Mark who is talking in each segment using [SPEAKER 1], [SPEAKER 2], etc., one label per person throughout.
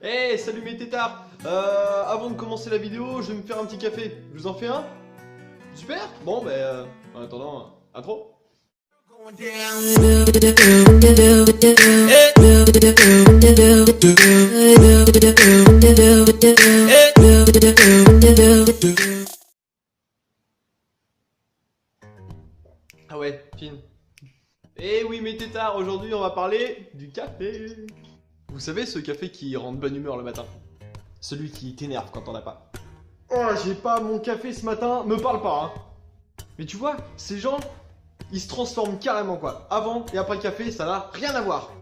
[SPEAKER 1] Hey, salut mes tétards. Avant de commencer la vidéo, je vais me faire un petit café. Je vous en fais un? Super. Bon, en attendant, intro. Ah ouais, fine. Eh oui mes tétards, aujourd'hui on va parler du café. Vous savez ce café qui rend de bonne humeur le matin? Celui qui t'énerve quand t'en as pas. Oh, j'ai pas mon café ce matin, me parle pas hein. Mais tu vois, ces gens, ils se transforment carrément quoi. Avant et après le café, ça n'a rien à voir.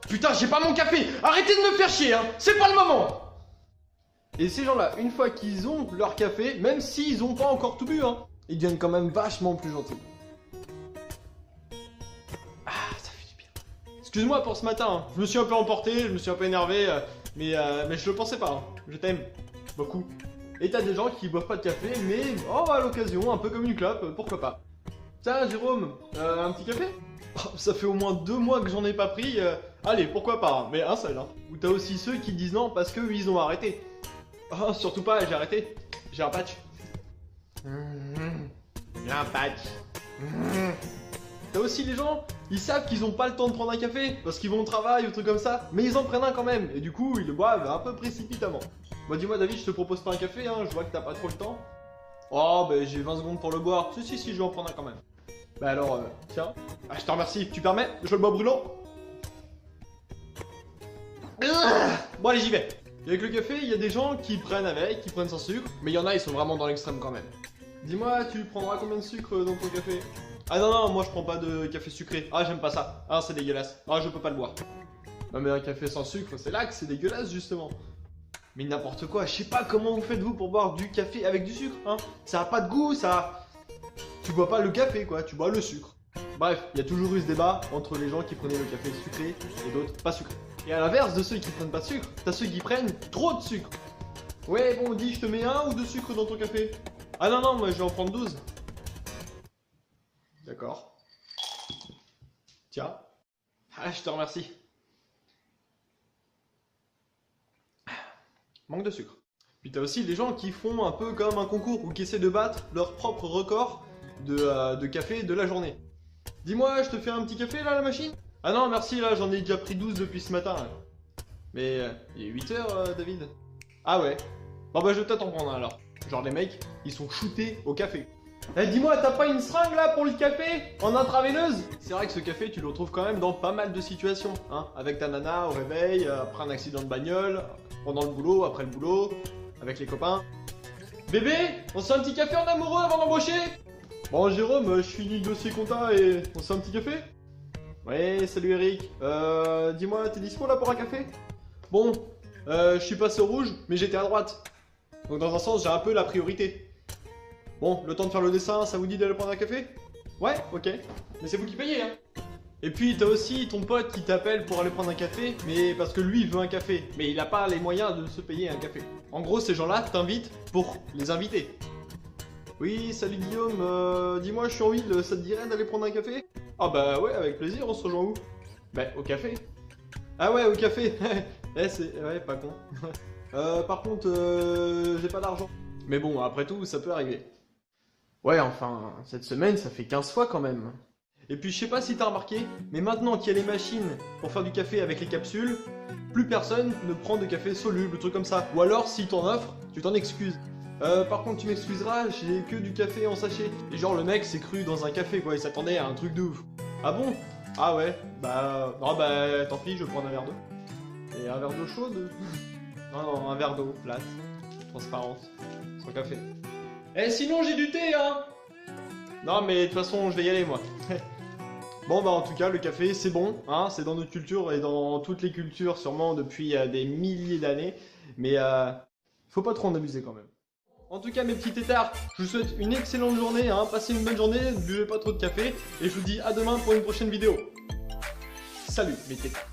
[SPEAKER 1] Putain, j'ai pas mon café. Arrêtez de me faire chier hein. C'est pas le moment. Et ces gens-là, une fois qu'ils ont leur café, même s'ils ont pas encore tout bu hein, ils deviennent quand même vachement plus gentils. Ah, ça fait du bien. Excuse-moi pour ce matin, hein. Je me suis un peu emporté, je me suis un peu énervé, mais je le pensais pas, hein. Je t'aime beaucoup. Et t'as des gens qui boivent pas de café, mais oh, à l'occasion, un peu comme une clope, pourquoi pas. Tiens Jérôme, un petit café? Oh, ça fait au moins 2 mois que j'en ai pas pris, allez pourquoi pas, hein, mais un seul. Hein. Ou t'as aussi ceux qui disent non parce que ils ont arrêté. Oh surtout pas, j'ai arrêté, j'ai un patch. J'ai un patch. T'as aussi les gens, ils savent qu'ils ont pas le temps de prendre un café parce qu'ils vont au travail ou truc comme ça, mais ils en prennent un quand même et du coup ils le boivent un peu précipitamment. Bah dis-moi David, je te propose pas un café, hein, je vois que t'as pas trop le temps. Oh bah j'ai 20 secondes pour le boire, si je vais en prendre un quand même. Bah alors, tiens, ah, je te remercie, tu permets? Je le bois brûlant. Bon allez j'y vais. Et avec le café, il y a des gens qui prennent avec, qui prennent sans sucre, mais il y en a ils sont vraiment dans l'extrême quand même. Dis-moi, tu prendras combien de sucre dans ton café? Ah non, moi je prends pas de café sucré. Ah j'aime pas ça. Ah c'est dégueulasse. Ah je peux pas le boire. Non mais un café sans sucre, c'est là que c'est dégueulasse justement. Mais n'importe quoi, je sais pas comment vous faites vous pour boire du café avec du sucre, hein. Ça a pas de goût, ça... Tu bois pas le café quoi, tu bois le sucre. Bref, il y a toujours eu ce débat entre les gens qui prenaient le café sucré et d'autres pas sucré. Et à l'inverse de ceux qui prennent pas de sucre, t'as ceux qui prennent trop de sucre. Ouais bon, dis je te mets 1 ou 2 sucres dans ton café? Ah non, moi je vais en prendre 12. D'accord. Tiens. Ah, je te remercie. Manque de sucre. Puis t'as aussi les gens qui font un peu comme un concours ou qui essaient de battre leur propre record de café de la journée. Dis-moi, je te fais un petit café là, la machine? Ah non, merci, là, j'en ai déjà pris 12 depuis ce matin. Là. Mais il est 8 h, David. Ah ouais. Bon bah je vais peut-être en prendre un alors. Genre les mecs, ils sont shootés au café. Eh dis-moi, t'as pas une seringue là pour le café? En intraveineuse? C'est vrai que ce café, tu le retrouves quand même dans pas mal de situations, hein. Avec ta nana au réveil, après un accident de bagnole, pendant le boulot, après le boulot, avec les copains. Bébé, on se fait un petit café en amoureux avant d'embaucher? Bon Jérôme, je finis le dossier compta et on se fait un petit café? Ouais, salut Eric. Dis-moi, t'es dispo là pour un café? Bon, je suis passé au rouge, mais j'étais à droite. Donc dans un sens, j'ai un peu la priorité. Bon, le temps de faire le dessin, ça vous dit d'aller prendre un café? Ouais, ok. Mais c'est vous qui payez, hein. Et puis t'as aussi ton pote qui t'appelle pour aller prendre un café, mais parce que lui il veut un café, mais il a pas les moyens de se payer un café. En gros, ces gens-là t'invitent pour les inviter. Oui, salut Guillaume, dis-moi, je suis en ville, ça te dirait d'aller prendre un café? Ah bah ouais, avec plaisir, on se rejoint où? Bah, au café. Ah ouais, au café. Ouais, pas con. Par contre, j'ai pas d'argent. Mais bon, après tout, ça peut arriver. Ouais, enfin, cette semaine, ça fait 15 fois quand même. Et puis, je sais pas si t'as remarqué, mais maintenant qu'il y a les machines pour faire du café avec les capsules, plus personne ne prend de café soluble, truc comme ça. Ou alors, s'ils t'en offrent, tu t'en excuses. Par contre, tu m'excuseras, j'ai que du café en sachet. Et genre, le mec s'est cru dans un café, quoi, il s'attendait à un truc de ouf. Ah bon? Ah ouais, non, tant pis, je vais prendre un verre d'eau. Et un verre d'eau chaude? Non, un verre d'eau, plate, transparente, sans café. Eh, sinon, j'ai du thé, hein! Non, mais de toute façon, je vais y aller, moi. Bon, en tout cas, le café, c'est bon, hein, c'est dans notre culture et dans toutes les cultures, sûrement depuis des milliers d'années. Mais faut pas trop en abuser quand même. En tout cas, mes petits tétards, je vous souhaite une excellente journée, hein, passez une bonne journée, ne buvez pas trop de café, et je vous dis à demain pour une prochaine vidéo. Salut, mes tétards.